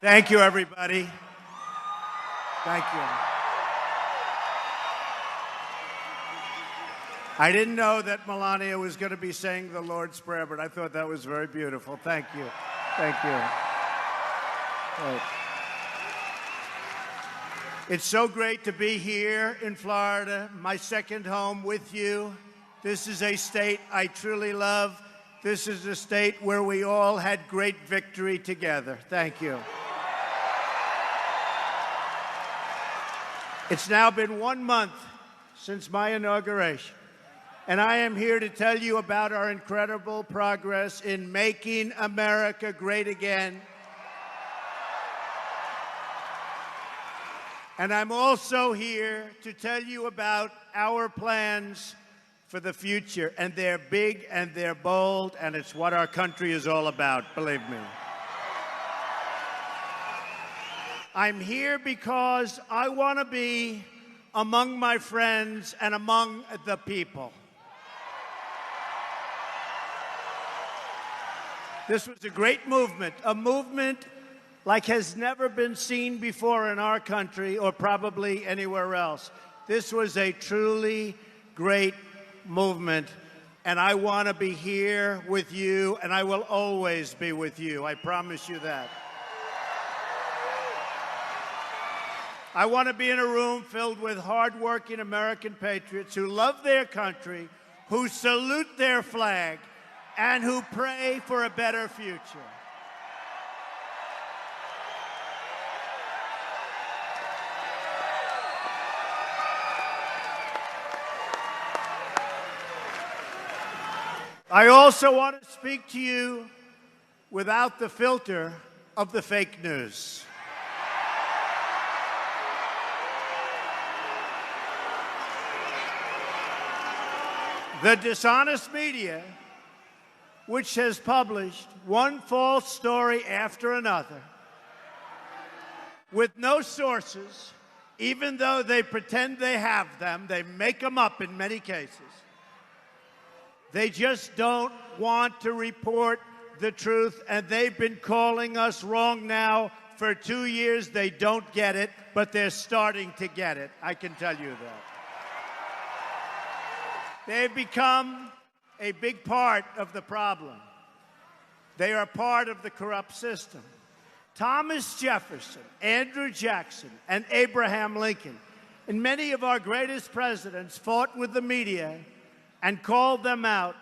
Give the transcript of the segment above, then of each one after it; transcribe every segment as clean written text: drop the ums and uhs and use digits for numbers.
Thank you, everybody. Thank you. I didn't know that Melania was going to be saying the Lord's Prayer, but I thought that was very beautiful. Thank you. Thank you. Right. It's so great to be here in Florida, my second home with you. This is a state I truly love. This is a state where we all had great victory together. Thank you. It's now been 1 month since my inauguration, and I am here to tell you about our incredible progress in making America great again. And I'm also here to tell you about our plans for the future, and they're big and they're bold, and it's what our country is all about, believe me. I'm here because I want to be among my friends and among the people. This was a great movement, a movement like has never been seen before in our country or probably anywhere else. This was a truly great movement, and I want to be here with you, and I will always be with you. I promise you that. I want to be in a room filled with hardworking American patriots who love their country, who salute their flag, and who pray for a better future. I also want to speak to you without the filter of the fake news. The dishonest media, which has published one false story after another, with no sources, even though they pretend they have them, they make them up in many cases. They just don't want to report the truth, and they've been calling us wrong now for 2 years. They don't get it, but they're starting to get it. I can tell you that. They've become a big part of the problem. They are part of the corrupt system. Thomas Jefferson, Andrew Jackson, and Abraham Lincoln, and many of our greatest presidents fought with the media and called them out,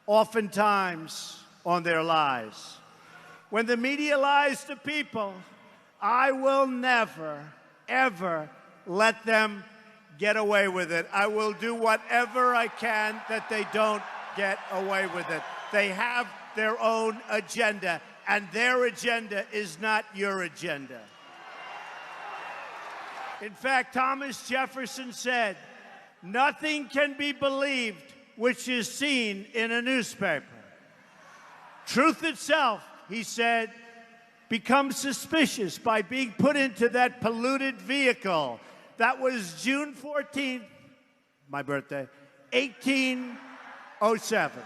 oftentimes on their lies. When the media lies to people, I will never, ever let them get away with it. I will do whatever I can that they don't get away with it. They have their own agenda, and their agenda is not your agenda. In fact, Thomas Jefferson said, "Nothing can be believed which is seen in a newspaper. Truth itself," he said, "becomes suspicious by being put into that polluted vehicle." That was June 14th, my birthday, 1807.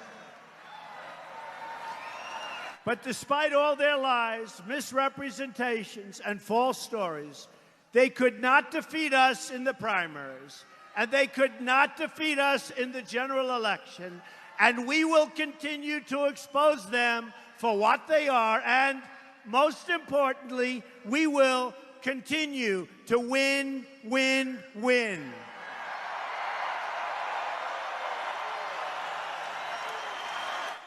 But despite all their lies, misrepresentations, and false stories, they could not defeat us in the primaries, and they could not defeat us in the general election, and we will continue to expose them for what they are, and most importantly, we will continue to win, win, win.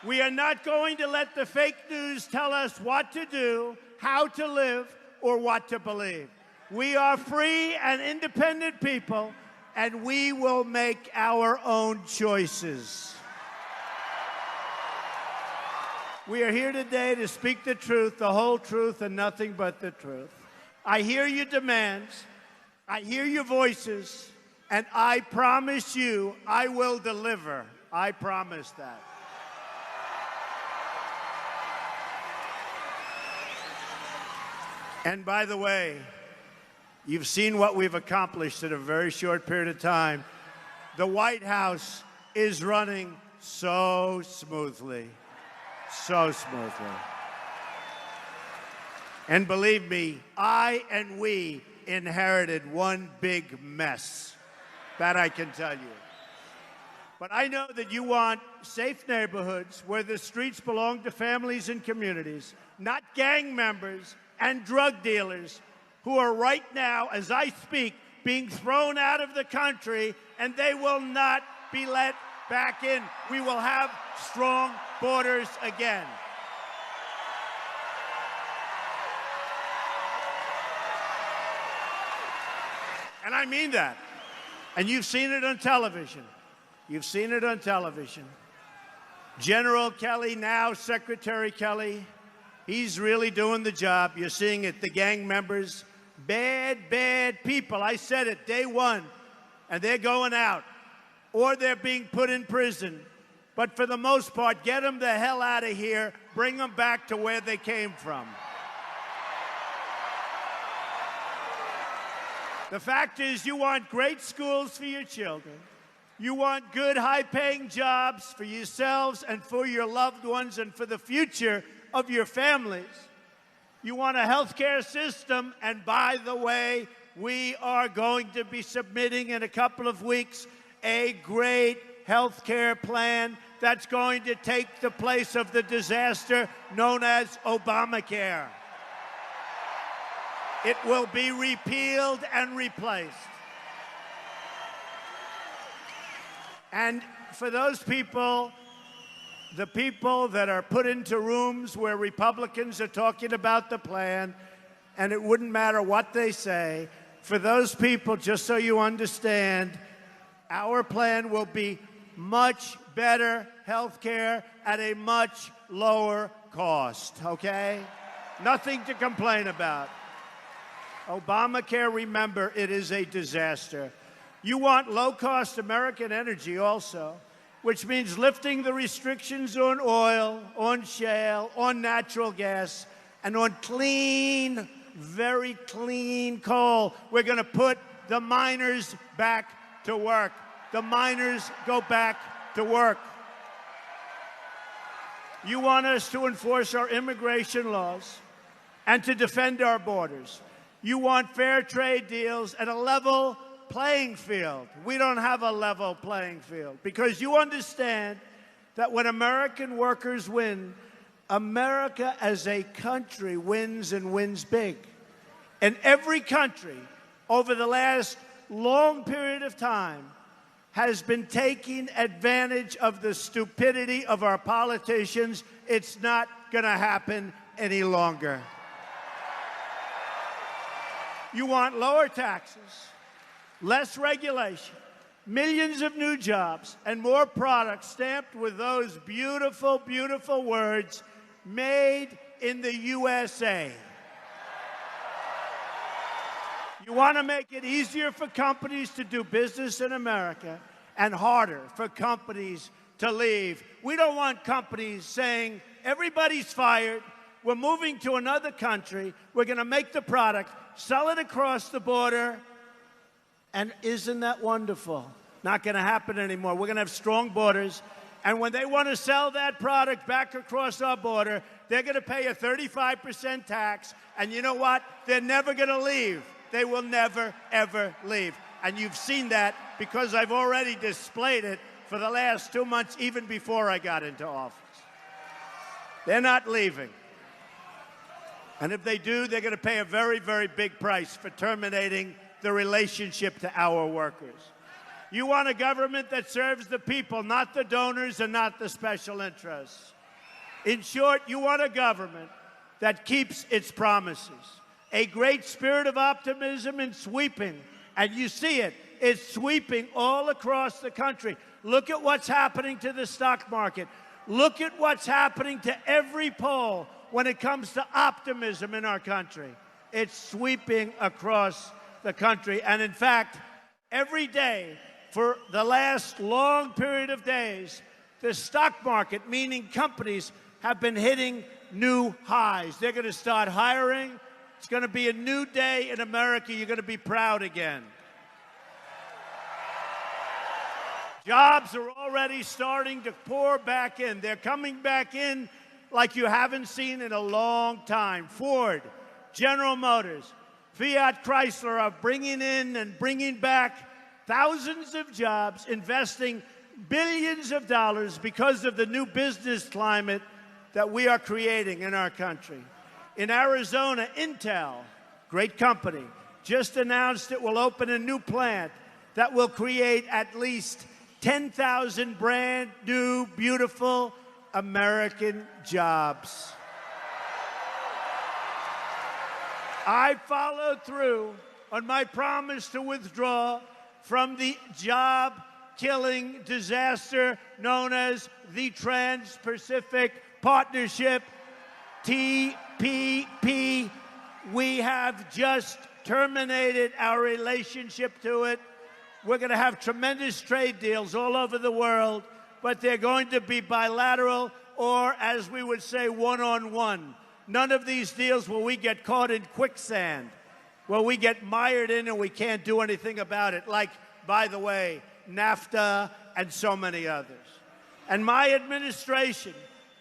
We are not going to let the fake news tell us what to do, how to live, or what to believe. We are free and independent people, and we will make our own choices. We are here today to speak the truth, the whole truth, and nothing but the truth. I hear your demands, I hear your voices, and I promise you I will deliver. I promise that. And by the way, you've seen what we've accomplished in a very short period of time. The White House is running so smoothly, so smoothly. And believe me, I and we inherited one big mess. That I can tell you. But I know that you want safe neighborhoods where the streets belong to families and communities, not gang members and drug dealers who are right now, as I speak, being thrown out of the country, and they will not be let back in. We will have strong borders again. And I mean that. And you've seen it on television. You've seen it on television. General Kelly, now Secretary Kelly, he's really doing the job. You're seeing it. The gang members, bad, bad people. I said it day one. And they're going out. Or they're being put in prison. But for the most part, get them the hell out of here. Bring them back to where they came from. The fact is, you want great schools for your children. You want good, high-paying jobs for yourselves and for your loved ones and for the future of your families. You want a health care system, and by the way, we are going to be submitting in a couple of weeks a great health care plan that's going to take the place of the disaster known as Obamacare. It will be repealed and replaced. And for those people, the people that are put into rooms where Republicans are talking about the plan, and it wouldn't matter what they say, for those people, just so you understand, our plan will be much better health care at a much lower cost, okay? Nothing to complain about. Obamacare, remember, it is a disaster. You want low-cost American energy also, which means lifting the restrictions on oil, on shale, on natural gas, and on clean, very clean coal. We're going to put the miners back to work. The miners go back to work. You want us to enforce our immigration laws and to defend our borders. You want fair trade deals and a level playing field. We don't have a level playing field because you understand that when American workers win, America as a country wins and wins big. And every country over the last long period of time has been taking advantage of the stupidity of our politicians. It's not going to happen any longer. You want lower taxes, less regulation, millions of new jobs, and more products stamped with those beautiful, beautiful words, made in the USA. You want to make it easier for companies to do business in America and harder for companies to leave. We don't want companies saying, everybody's fired, we're moving to another country, we're going to make the product, sell it across the border, and isn't that wonderful? Not going to happen anymore. We're going to have strong borders, and when they want to sell that product back across our border, they're going to pay a 35% tax, and you know what? They're never going to leave. They will never, ever leave. And you've seen that because I've already displayed it for the last 2 months, even before I got into office. They're not leaving. And if they do, they're going to pay a very, very big price for terminating the relationship to our workers. You want a government that serves the people, not the donors and not the special interests. In short, you want a government that keeps its promises. A great spirit of optimism and sweeping, and you see it, it's sweeping all across the country. Look at what's happening to the stock market. Look at what's happening to every poll when it comes to optimism in our country. It's sweeping across the country. And in fact, every day for the last long period of days, the stock market, meaning companies, have been hitting new highs. They're going to start hiring. It's going to be a new day in America. You're going to be proud again. Jobs are already starting to pour back in. They're coming back in like you haven't seen in a long time. Ford, General Motors, Fiat Chrysler are bringing in and bringing back thousands of jobs, investing billions of dollars because of the new business climate that we are creating in our country. In Arizona, Intel, great company, just announced it will open a new plant that will create at least 10,000 brand new, beautiful American jobs. I followed through on my promise to withdraw from the job-killing disaster known as the Trans-Pacific Partnership, TPP. We have just terminated our relationship to it. We're going to have tremendous trade deals all over the world, but they're going to be bilateral or, as we would say, one-on-one. None of these deals will we get caught in quicksand, where we get mired in and we can't do anything about it, like, by the way, NAFTA and so many others. And my administration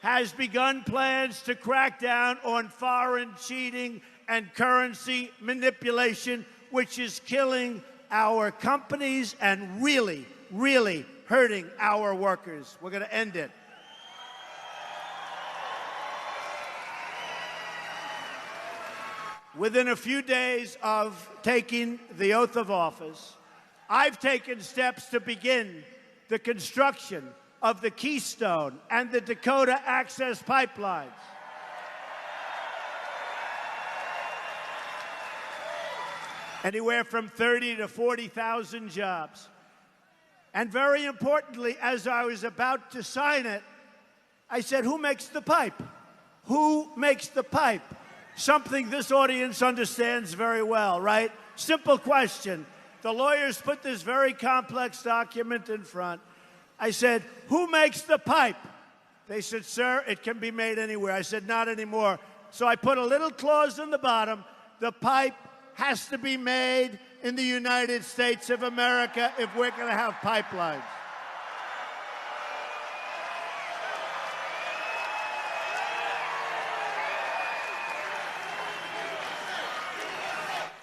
has begun plans to crack down on foreign cheating and currency manipulation, which is killing our companies and really, really hurting our workers. We're going to end it. Within a few days of taking the oath of office, I've taken steps to begin the construction of the Keystone and the Dakota Access pipelines. Anywhere from 30 to 40,000 jobs. And very importantly, as I was about to sign it, I said, who makes the pipe? Who makes the pipe? Something this audience understands very well, right? Simple question. The lawyers put this very complex document in front. I said, who makes the pipe? They said, sir, it can be made anywhere. I said, not anymore. So I put a little clause in the bottom. The pipe has to be made in the United States of America if we're going to have pipelines.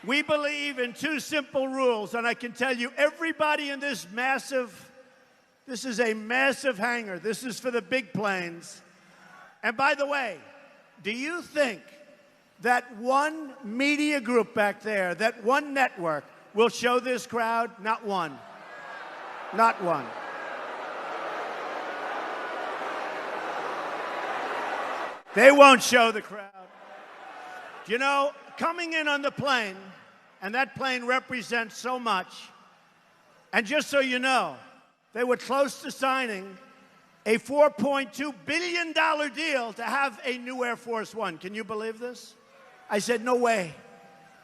We believe in two simple rules, and I can tell you everybody in this is a massive hangar. This is for the big planes. And by the way, do you think that one media group back there, that one network, will show this crowd? Not one. Not one. They won't show the crowd. You know, coming in on the plane, and that plane represents so much, and just so you know, they were close to signing a $4.2 billion deal to have a new Air Force One. Can you believe this? I said, no way.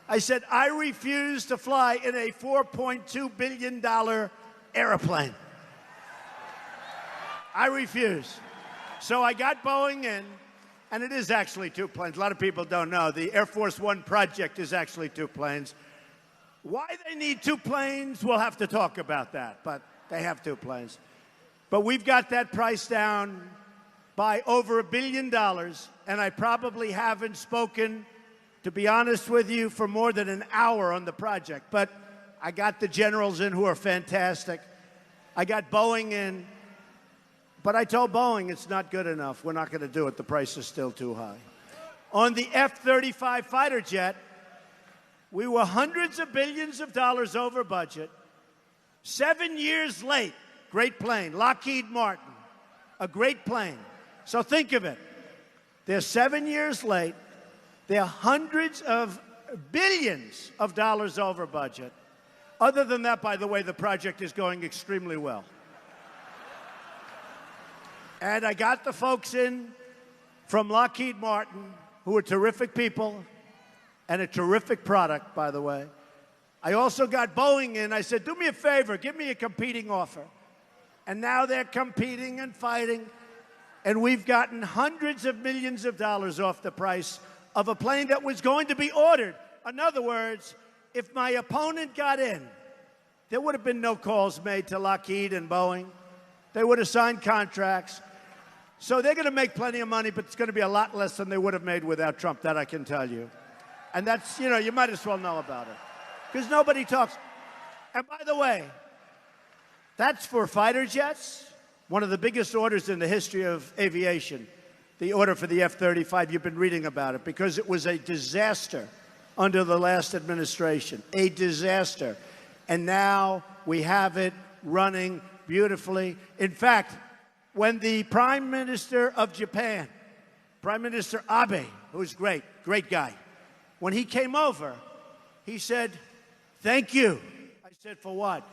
I said, I refuse to fly in a $4.2 billion airplane. I refuse. So I got Boeing in, and it is actually two planes. A lot of people don't know. The Air Force One project is actually two planes. Why they need two planes, we'll have to talk about that, but they have two planes. But we've got that price down by over $1 billion, and I probably haven't spoken, to be honest with you, for more than an hour on the project. But I got the generals in who are fantastic. I got Boeing in. But I told Boeing it's not good enough. We're not going to do it. The price is still too high. On the F-35 fighter jet, we were hundreds of billions of dollars over budget. 7 years late. Great plane. Lockheed Martin. A great plane. So think of it. They're 7 years late. They're hundreds of billions of dollars over budget. Other than that, by the way, the project is going extremely well. And I got the folks in from Lockheed Martin, who are terrific people and a terrific product, by the way. I also got Boeing in. I said, do me a favor, give me a competing offer. And now they're competing and fighting. And we've gotten hundreds of millions of dollars off the price of a plane that was going to be ordered. In other words, if my opponent got in, there would have been no calls made to Lockheed and Boeing. They would have signed contracts. So they're going to make plenty of money, but it's going to be a lot less than they would have made without Trump, that I can tell you. And that's, you know, you might as well know about it. Because nobody talks. And by the way, that's for fighter jets, one of the biggest orders in the history of aviation, the order for the F-35. You've been reading about it because it was a disaster under the last administration, a disaster. And now we have it running beautifully. In fact, when the Prime Minister of Japan, Prime Minister Abe, who's great guy, when he came over, he said, "Thank you." I said, "For what?"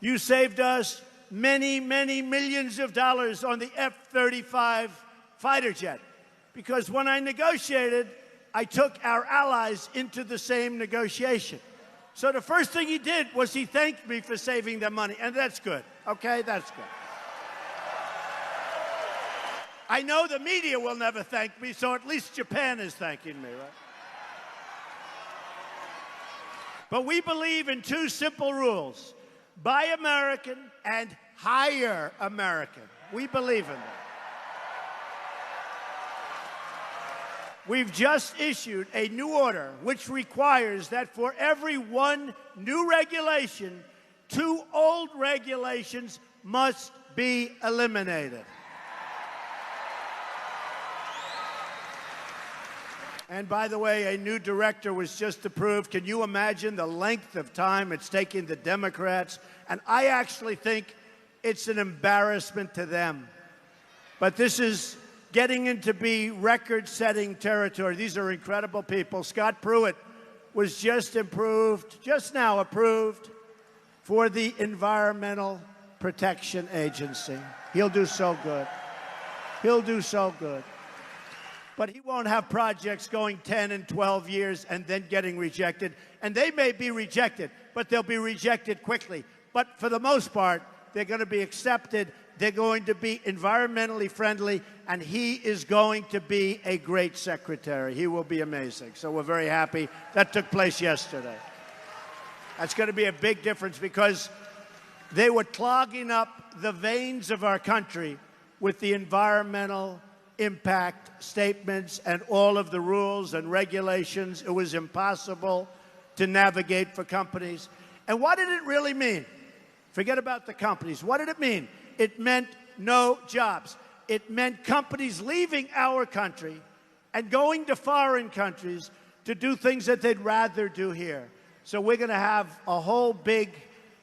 "You saved us many, many millions of dollars on the F-35 fighter jet." Because when I negotiated, I took our allies into the same negotiation. So the first thing he did was he thanked me for saving them money. And that's good. Okay, that's good. I know the media will never thank me, so at least Japan is thanking me, right? But we believe in two simple rules: buy American and hire American. We believe in that. We've just issued a new order which requires that for every one new regulation, 2 old regulations must be eliminated. And by the way, a new director was just approved. Can you imagine the length of time it's taking the Democrats? And I actually think it's an embarrassment to them. But this is getting into be record-setting territory. These are incredible people. Scott Pruitt was just now approved for the Environmental Protection Agency. He'll do so good. He'll do so good. But he won't have projects going 10 and 12 years and then getting rejected. And they may be rejected, but they'll be rejected quickly. But for the most part, they're going to be accepted. They're going to be environmentally friendly, and he is going to be a great secretary. He will be amazing. So we're very happy. That took place yesterday. That's going to be a big difference because they were clogging up the veins of our country with the environmental impact statements and all of the rules and regulations. It was impossible to navigate for companies. And what did it really mean? Forget about the companies. What did it mean? It meant no jobs. It meant companies leaving our country and going to foreign countries to do things that they'd rather do here. So we're going to have a whole big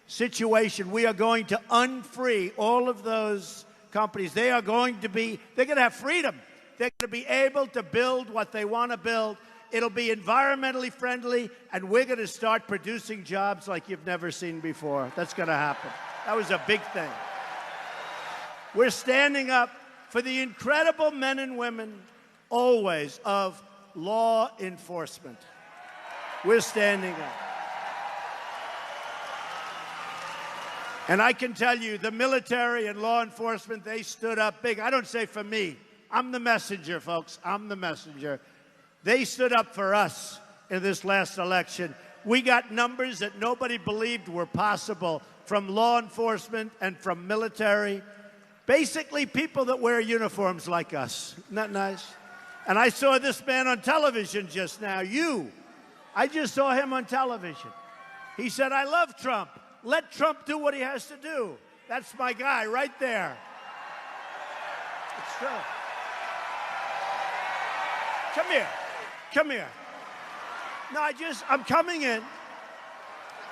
situation. We are going to unfree all of those companies. They're going to have freedom. They're going to be able to build what they want to build. It'll be environmentally friendly, and we're going to start producing jobs like you've never seen before. That's going to happen. That was a big thing. We're standing up for the incredible men and women, always, of law enforcement. We're standing up. And I can tell you, the military and law enforcement, they stood up big. I don't say for me. I'm the messenger, folks. I'm the messenger. They stood up for us in this last election. We got numbers that nobody believed were possible from law enforcement and from military. Basically, people that wear uniforms like us. Isn't that nice? And I saw this man on television just now. I just saw him on television. He said, "I love Trump. Let Trump do what he has to do." That's my guy right there. It's true. Come here. Come here. No, I'm coming in.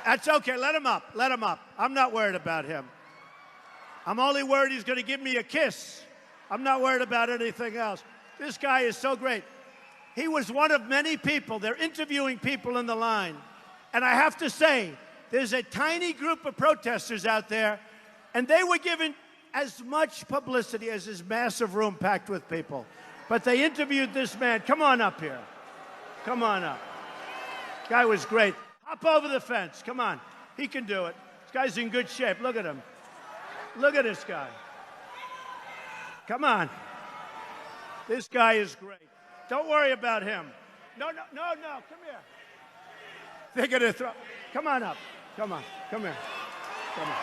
That's okay. Let him up. Let him up. I'm not worried about him. I'm only worried he's going to give me a kiss. I'm not worried about anything else. This guy is so great. He was one of many people. They're interviewing people in the line. And I have to say, there's a tiny group of protesters out there, and they were given as much publicity as this massive room packed with people. But they interviewed this man. Come on up here. Come on up. This guy was great. Hop over the fence. Come on. He can do it. This guy's in good shape. Look at him. Look at this guy. Come on. This guy is great. Don't worry about him. No. Come here. They're going to throw. Come on up. Come on. Come here. Come on.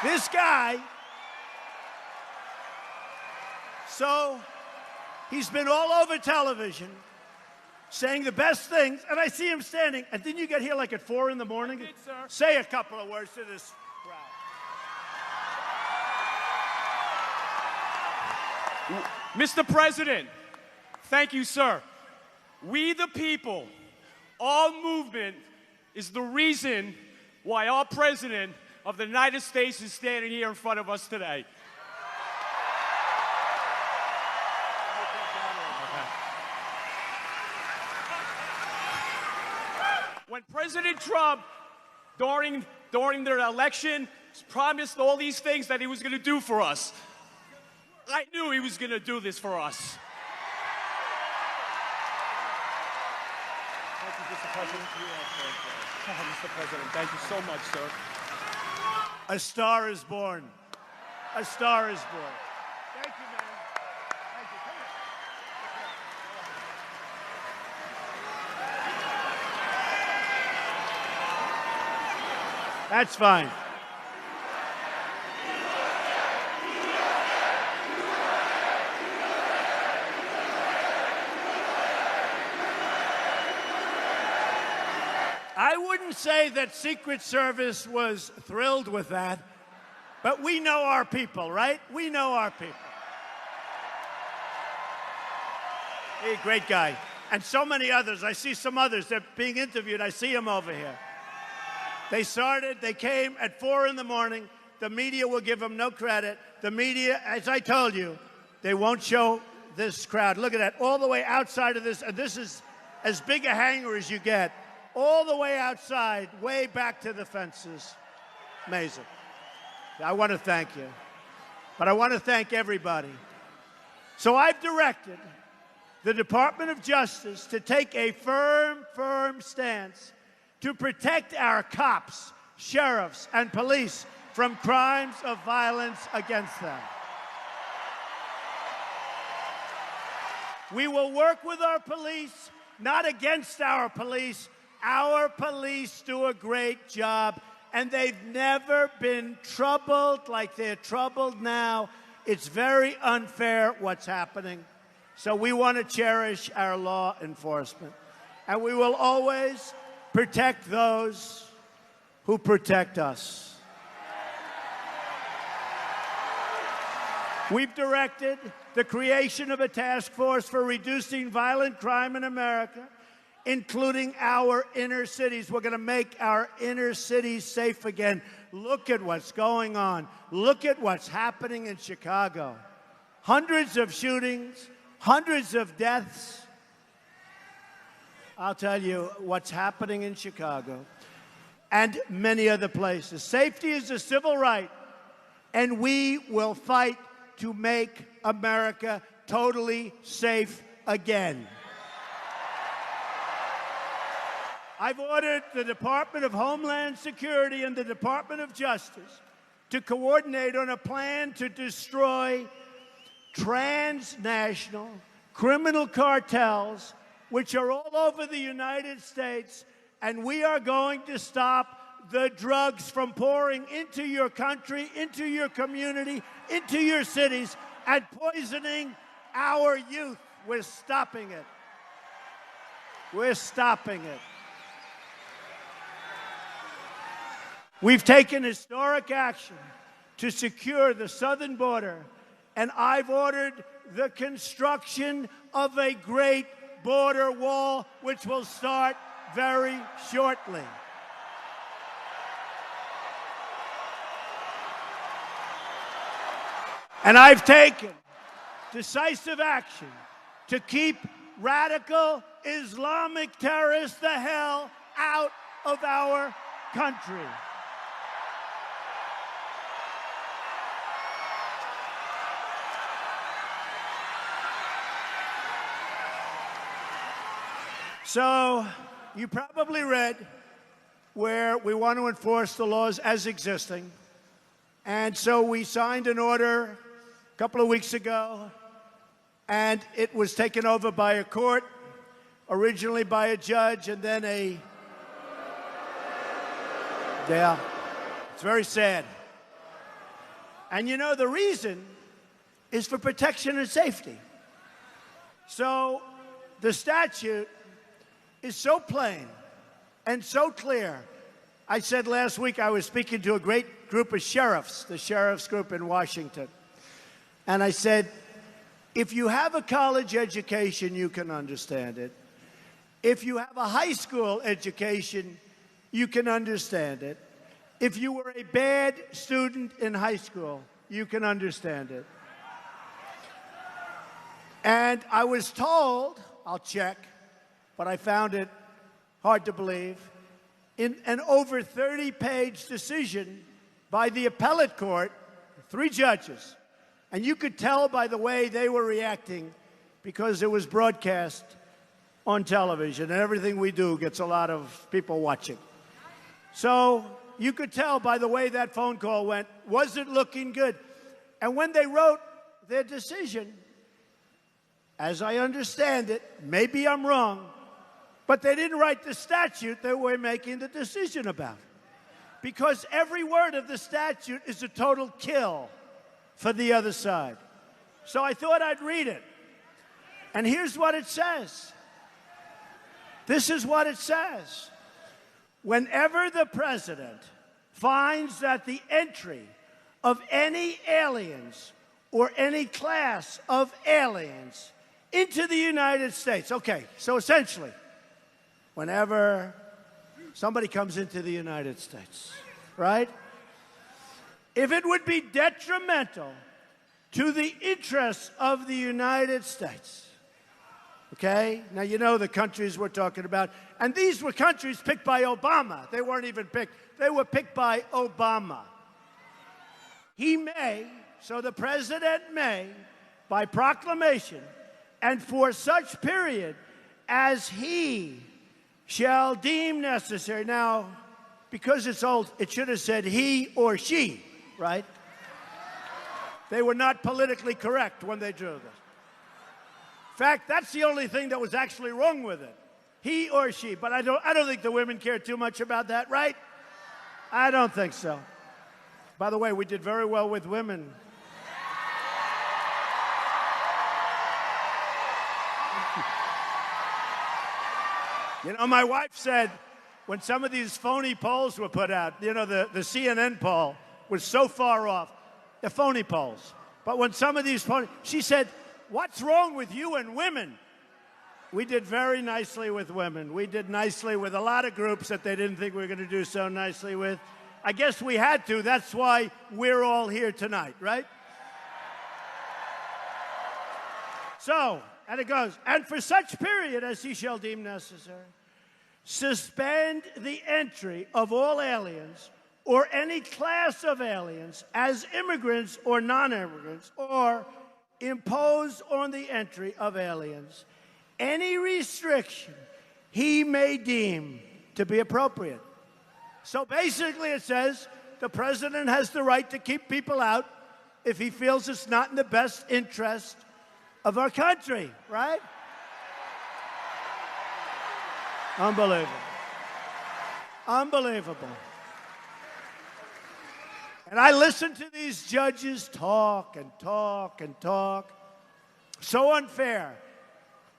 This guy, He's been all over television saying the best things, and I see him standing. And didn't you get here like at 4 in the morning? I did, sir. Say a couple of words to this crowd. Mr. President, thank you, sir. We the people, our movement is the reason why our President of the United States is standing here in front of us today. When President Trump, during their election, promised all these things that he was going to do for us, I knew he was going to do this for us. Thank you, Mr. President. Mr. President, thank you so much, sir. A star is born. A star is born. Thank you, man. Thank you. Come on. That's fine. I wouldn't say that Secret Service was thrilled with that, but we know our people, right? We know our people. Hey, great guy. And so many others. I see some others. They're being interviewed. I see them over here. They came at 4 in the morning. The media will give them no credit. The media, as I told you, they won't show this crowd. Look at that, all the way outside of this, and this is as big a hangar as you get. All the way outside, way back to the fences. Amazing. I want to thank you. But I want to thank everybody. So I've directed the Department of Justice to take a firm stance to protect our cops, sheriffs, and police from crimes of violence against them. We will work with our police, not against our police. Our police do a great job, and they've never been troubled like they're troubled now. It's very unfair what's happening. So we want to cherish our law enforcement, and we will always protect those who protect us. We've directed the creation of a task force for reducing violent crime in America, including our inner cities. We're going to make our inner cities safe again. Look at what's going on. Look at what's happening in Chicago. Hundreds of shootings, hundreds of deaths. I'll tell you what's happening in Chicago and many other places. Safety is a civil right, and we will fight to make America totally safe again. I've ordered the Department of Homeland Security and the Department of Justice to coordinate on a plan to destroy transnational criminal cartels, which are all over the United States, and we are going to stop the drugs from pouring into your country, into your community, into your cities, and poisoning our youth. We're stopping it. We're stopping it. We've taken historic action to secure the southern border, and I've ordered the construction of a great border wall, which will start very shortly. And I've taken decisive action to keep radical Islamic terrorists the hell out of our country. So you probably read where we want to enforce the laws as existing. And so we signed an order a couple of weeks ago, and it was taken over by a court, originally by a judge, and then yeah, it's very sad. And you know, the reason is for protection and safety. So the statute is so plain and so clear. I said last week I was speaking to a great group of sheriffs, the sheriff's group in Washington. And I said, if you have a college education, you can understand it. If you have a high school education, you can understand it. If you were a bad student in high school, you can understand it. And I was told, I'll check, but I found it hard to believe, in an over 30-page decision by the appellate court, 3 judges. And you could tell by the way they were reacting because it was broadcast on television, and everything we do gets a lot of people watching. So you could tell by the way that phone call went, was it looking good? And when they wrote their decision, as I understand it, maybe I'm wrong, but they didn't write the statute that we're making the decision about. Because every word of the statute is a total kill for the other side. So I thought I'd read it. And here's what it says. This is what it says. Whenever the president finds that the entry of any aliens or any class of aliens into the United States. Okay, so essentially, whenever somebody comes into the United States, right? If it would be detrimental to the interests of the United States, okay? Now, you know the countries we're talking about. And these were countries picked by Obama. They weren't even picked. They were picked by Obama. He may, so the president may, by proclamation, and for such period as he shall deem necessary. Now, because it's old, it should have said he or she, right? They were not politically correct when they drew this. In fact, that's the only thing that was actually wrong with it. He or she. But I don't think the women care too much about that, right? I don't think so. By the way, we did very well with women. You know, my wife said when some of these phony polls were put out, you know, the CNN poll was so far off. They're phony polls. But when some of these phony, she said, what's wrong with you and women? We did very nicely with women. We did nicely with a lot of groups that they didn't think we were going to do so nicely with. I guess we had to. That's why we're all here tonight, right? So, and it goes, and for such period as he shall deem necessary, suspend the entry of all aliens or any class of aliens as immigrants or non-immigrants, or impose on the entry of aliens any restriction he may deem to be appropriate. So basically it says the president has the right to keep people out if he feels it's not in the best interest of our country, right? Unbelievable. Unbelievable. And I listen to these judges talk and talk and talk. So unfair.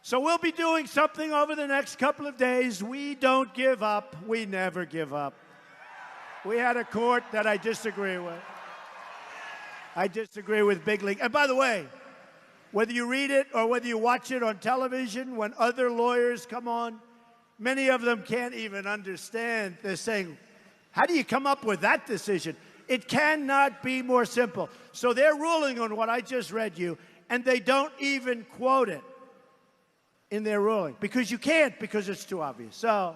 So we'll be doing something over the next couple of days. We don't give up. We never give up. We had a court that I disagree with. I disagree with Big League. And by the way, whether you read it or whether you watch it on television, when other lawyers come on, many of them can't even understand. They're saying, how do you come up with that decision? It cannot be more simple. So they're ruling on what I just read you, and they don't even quote it in their ruling. Because you can't, because it's too obvious. So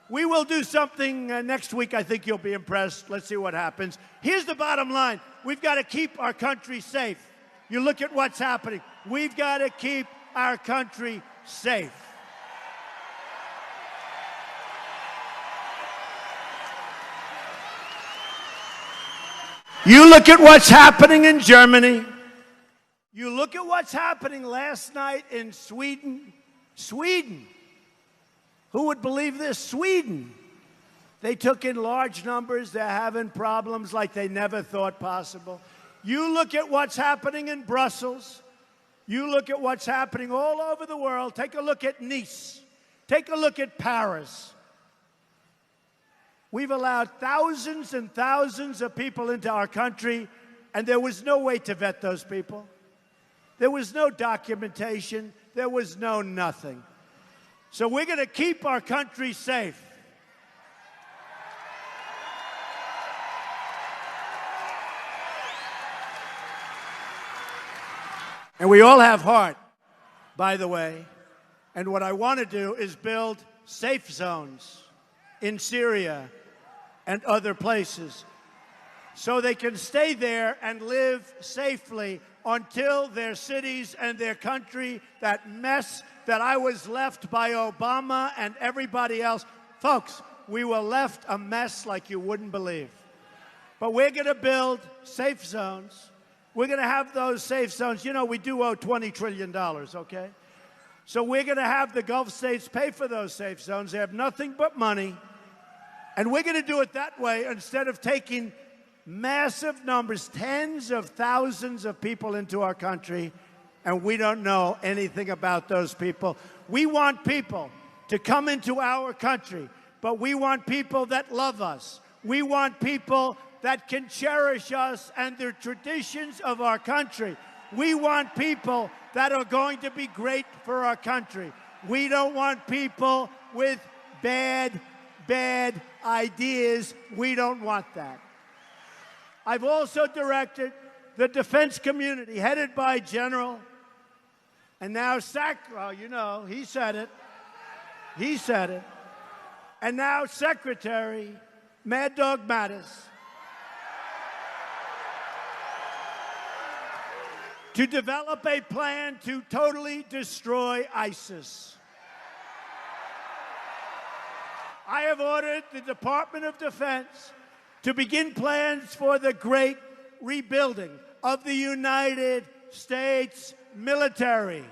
we will do something next week. I think you'll be impressed. Let's see what happens. Here's the bottom line. We've got to keep our country safe. You look at what's happening. We've got to keep our country safe. You look at what's happening in Germany. You look at what's happening last night in Sweden. Sweden. Who would believe this? Sweden. They took in large numbers. They're having problems like they never thought possible. You look at what's happening in Brussels. You look at what's happening all over the world. Take a look at Nice. Take a look at Paris. We've allowed thousands and thousands of people into our country, and there was no way to vet those people. There was no documentation. There was no nothing. So we're going to keep our country safe. And we all have heart, by the way. And what I want to do is build safe zones in Syria and other places so they can stay there and live safely until their cities and their country, that mess that I was left by Obama and everybody else. Folks, we were left a mess like you wouldn't believe. But we're going to build safe zones. We're going to have those safe zones. You know, we do owe $20 trillion, okay? So we're going to have the Gulf states pay for those safe zones. They have nothing but money. And we're going to do it that way instead of taking massive numbers, tens of thousands of people into our country, and we don't know anything about those people. We want people to come into our country, but we want people that love us. We want people that can cherish us and the traditions of our country. We want people that are going to be great for our country. We don't want people with bad ideas. We don't want that. I've also directed the defense community, headed by General, and now well, you know, he said it. He said it. And now Secretary Mad Dog Mattis, to develop a plan to totally destroy ISIS. I have ordered the Department of Defense to begin plans for the great rebuilding of the United States military.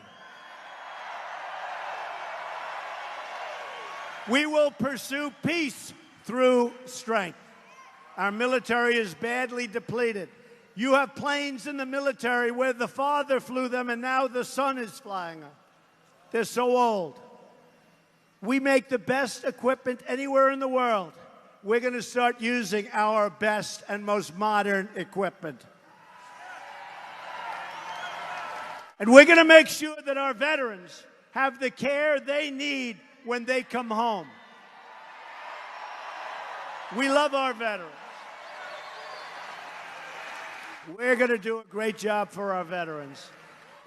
We will pursue peace through strength. Our military is badly depleted. You have planes in the military where the father flew them and now the son is flying them. They're so old. We make the best equipment anywhere in the world. We're going to start using our best and most modern equipment. And we're going to make sure that our veterans have the care they need when they come home. We love our veterans. We're going to do a great job for our veterans.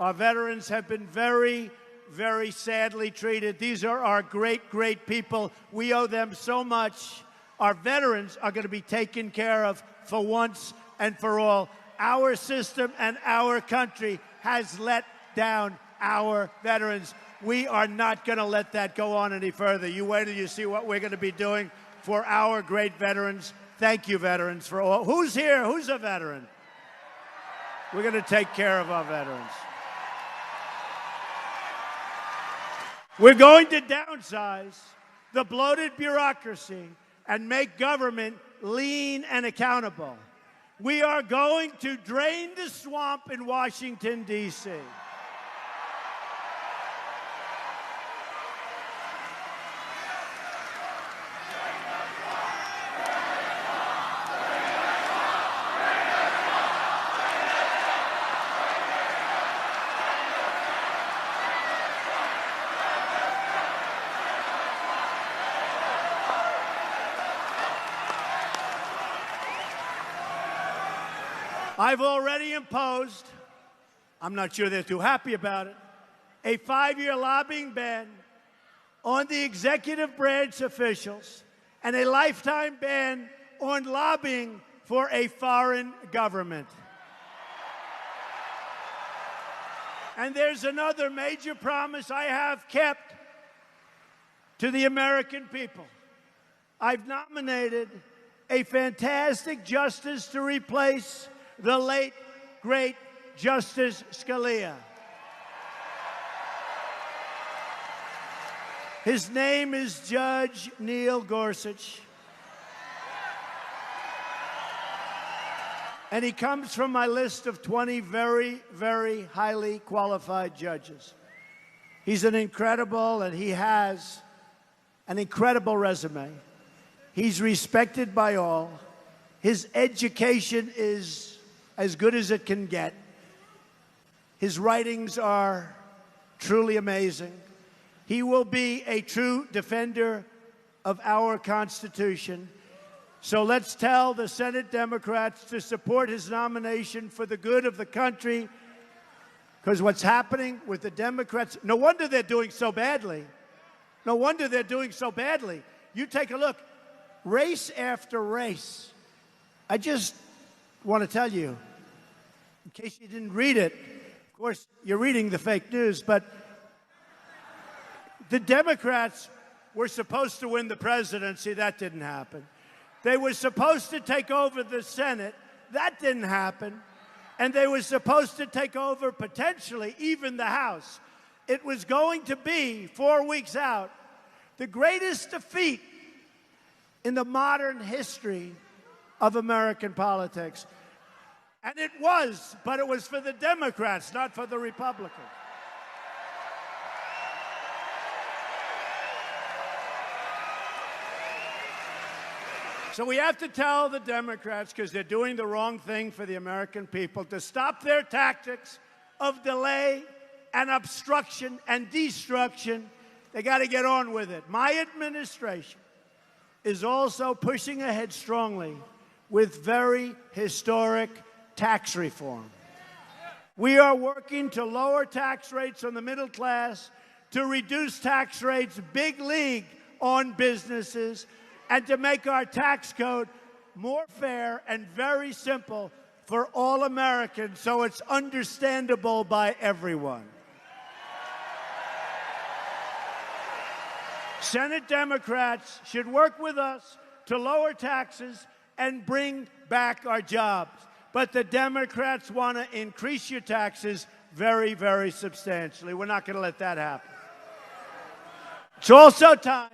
Our veterans have been very, very sadly treated. These are our great, great people. We owe them so much. Our veterans are going to be taken care of for once and for all. Our system and our country has let down our veterans. We are not going to let that go on any further. You wait till you see what we're going to be doing for our great veterans. Thank you, veterans, for all. Who's here? Who's a veteran? We're going to take care of our veterans. We're going to downsize the bloated bureaucracy and make government lean and accountable. We are going to drain the swamp in Washington, D.C. I've already imposed, I'm not sure they're too happy about it, a 5-year lobbying ban on the executive branch officials and a lifetime ban on lobbying for a foreign government. And there's another major promise I have kept to the American people. I've nominated a fantastic justice to replace the late, great Justice Scalia. His name is Judge Neil Gorsuch. And he comes from my list of 20 very, very highly qualified judges. He's an incredible, and he has an incredible resume. He's respected by all. His education is as good as it can get. His writings are truly amazing. He will be a true defender of our Constitution. So let's tell the Senate Democrats to support his nomination for the good of the country, because what's happening with the Democrats, no wonder they're doing so badly. No wonder they're doing so badly. You take a look, race after race. I just want to tell you, in case you didn't read it, of course, you're reading the fake news, but the Democrats were supposed to win the presidency. That didn't happen. They were supposed to take over the Senate. That didn't happen. And they were supposed to take over, potentially, even the House. It was going to be, 4 weeks out, the greatest defeat in the modern history of American politics. And it was, but it was for the Democrats, not for the Republicans. So we have to tell the Democrats, because they're doing the wrong thing for the American people, to stop their tactics of delay and obstruction and destruction. They got to get on with it. My administration is also pushing ahead strongly with very historic tax reform. We are working to lower tax rates on the middle class, to reduce tax rates big league on businesses, and to make our tax code more fair and very simple for all Americans so it's understandable by everyone. Senate Democrats should work with us to lower taxes and bring back our jobs. But the Democrats want to increase your taxes very, very substantially. We're not going to let that happen. It's also time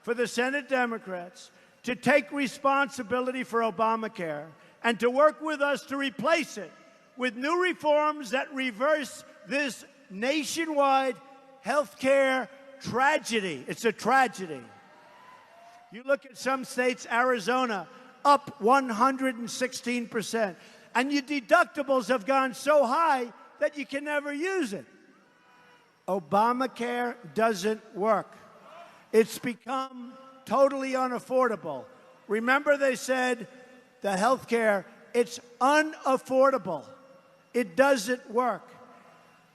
for the Senate Democrats to take responsibility for Obamacare and to work with us to replace it with new reforms that reverse this nationwide health care tragedy. It's a tragedy. You look at some states, Arizona, up 116%. And your deductibles have gone so high that you can never use it. Obamacare doesn't work. It's become totally unaffordable. Remember, they said the health care, it's unaffordable. It doesn't work.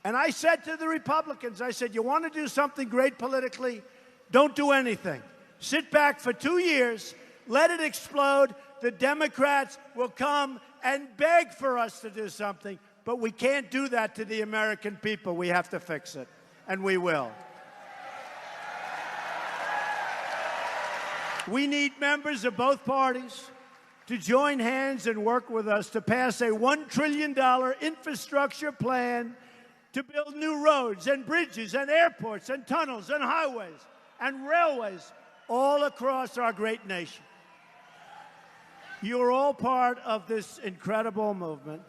And I said to the Republicans, I said, you want to do something great politically? Don't do anything. Sit back for 2 years, let it explode. The Democrats will come and beg for us to do something, but we can't do that to the American people. We have to fix it, and we will. We need members of both parties to join hands and work with us to pass a $1 trillion infrastructure plan to build new roads and bridges and airports and tunnels and highways and railways all across our great nation. You're all part of this incredible movement,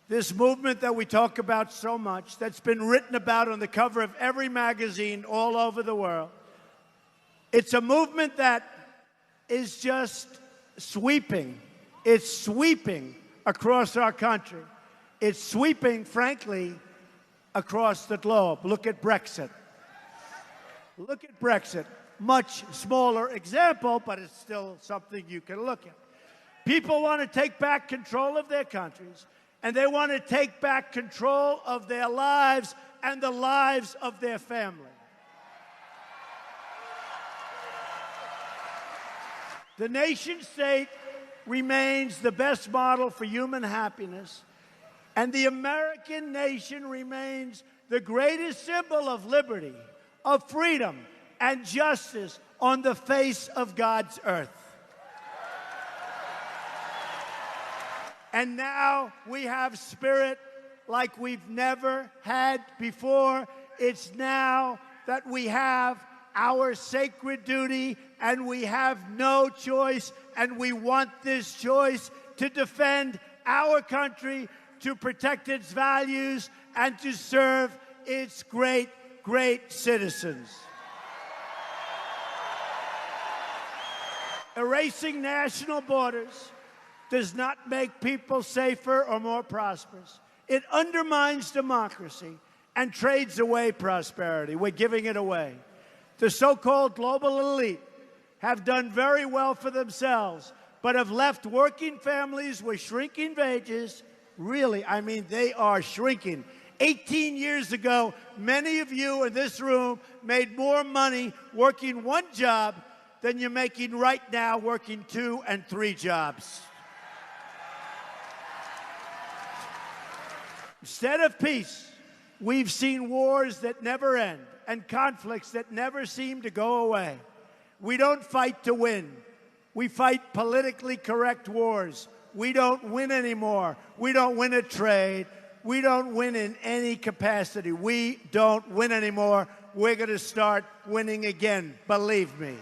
this movement that we talk about so much, that's been written about on the cover of every magazine all over the world. It's a movement that is just sweeping. It's sweeping across our country. It's sweeping, frankly, across the globe. Look at Brexit. Look at Brexit. Much smaller example, but it's still something you can look at. People want to take back control of their countries, and they want to take back control of their lives and the lives of their family. The nation-state remains the best model for human happiness, and the American nation remains the greatest symbol of liberty, of freedom, and justice on the face of God's earth. And now we have spirit like we've never had before. It's now that we have our sacred duty, and we have no choice, and we want this choice to defend our country, to protect its values, and to serve its great, great citizens. Erasing national borders does not make people safer or more prosperous. It undermines democracy and trades away prosperity. We're giving it away. The so-called global elite have done very well for themselves, but have left working families with shrinking wages. Really, I mean, they are shrinking. 18 years ago, many of you in this room made more money working one job than you're making right now working 2 and 3 jobs. Instead of peace, we've seen wars that never end and conflicts that never seem to go away. We don't fight to win. We fight politically correct wars. We don't win anymore. We don't win at trade. We don't win in any capacity. We don't win anymore. We're going to start winning again, believe me.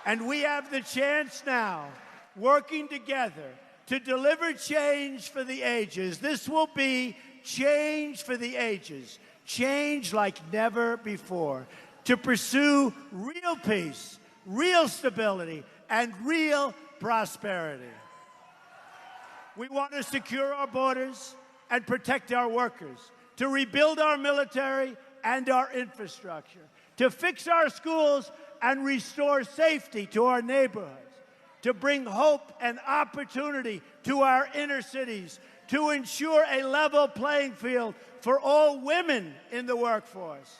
And we have the chance now, working together, to deliver change for the ages. This will be change for the ages, change like never before, to pursue real peace, real stability, and real prosperity. We want to secure our borders and protect our workers, to rebuild our military and our infrastructure, to fix our schools and restore safety to our neighborhoods, to bring hope and opportunity to our inner cities, to ensure a level playing field for all women in the workforce,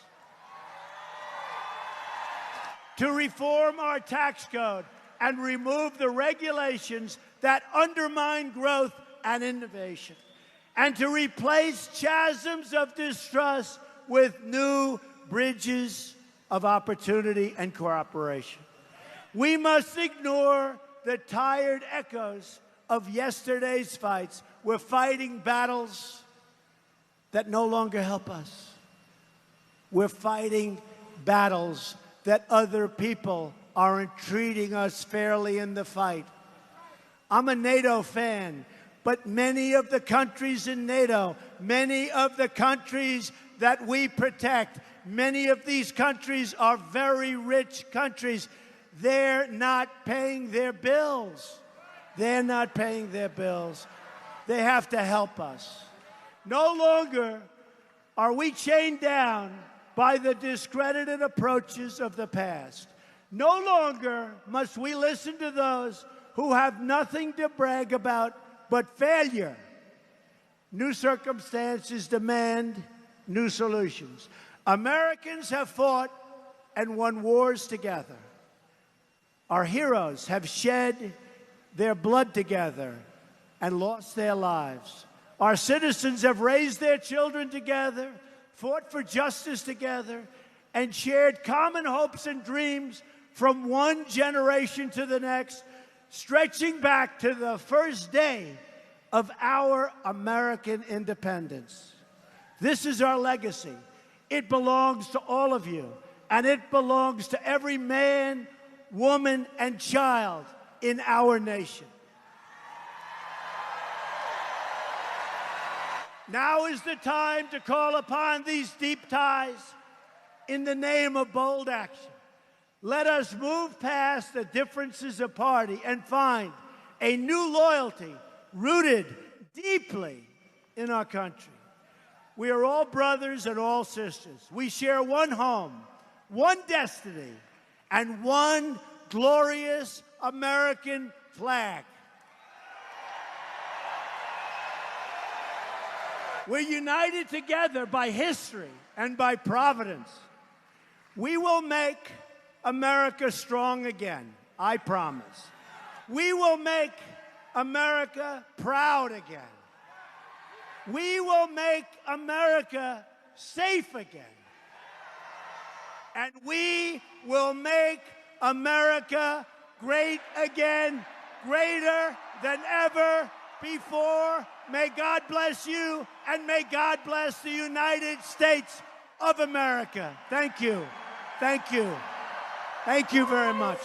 to reform our tax code and remove the regulations that undermine growth and innovation, and to replace chasms of distrust with new bridges of opportunity and cooperation. We must ignore the tired echoes of yesterday's fights. We're fighting battles that no longer help us. We're fighting battles that other people aren't treating us fairly in the fight. I'm a NATO fan, but many of the countries in NATO, many of the countries that we protect, many of these countries are very rich countries. They're not paying their bills. They're not paying their bills. They have to help us. No longer are we chained down by the discredited approaches of the past. No longer must we listen to those who have nothing to brag about but failure. New circumstances demand new solutions. Americans have fought and won wars together. Our heroes have shed their blood together and lost their lives. Our citizens have raised their children together, fought for justice together, and shared common hopes and dreams from one generation to the next, stretching back to the first day of our American independence. This is our legacy. It belongs to all of you, and it belongs to every man, woman, and child in our nation. Now is the time to call upon these deep ties in the name of bold action. Let us move past the differences of party and find a new loyalty rooted deeply in our country. We are all brothers and all sisters. We share one home, one destiny, and one glorious American flag. We're united together by history and by providence. We will make America strong again, I promise. We will make America proud again. We will make America safe again. And we will make America great again, greater than ever before. May God bless you, and may God bless the United States of America. Thank you. Thank you. Thank you very much.